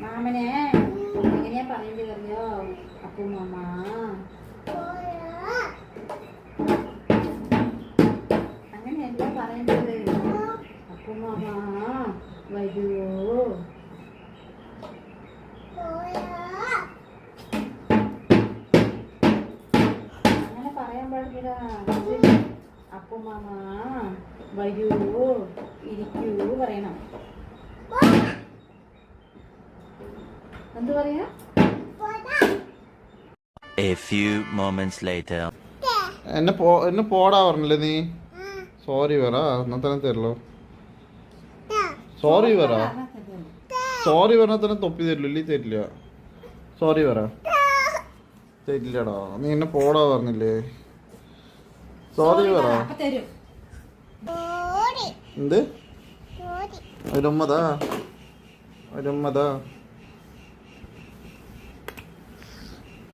മാമനെ എങ്ങനെയാ പറയേണ്ടത് അറിയോ? അപ്പു മാമ അങ്ങനെയല്ല പറയേണ്ടത്. അപ്പു മാമ വരുവോ? അങ്ങനെ പറയാൻ പാടില്ല. അപ്പു മാമ വരൂ ഇരിക്കൂ പറയണം. എന്ത് പറയാ? A few moments later. എന്നെ പോടാ പറഞ്ഞില്ലേ നീ? സോറി പറ, എന്നാ തന്നെ തരല്ലോ. സോറി പറ, സോറി പറഞ്ഞാൽ തന്നെ തൊപ്പി തരില്ല, ഇല്ലേ തരില്ല. സോറി പറ, തരില്ലടാ. നീ എന്നെ പോടാ പറഞ്ഞില്ലേ? സോറി പറ. എന്ത് ഒരുമ്മതാ ഒരുമ്മതാ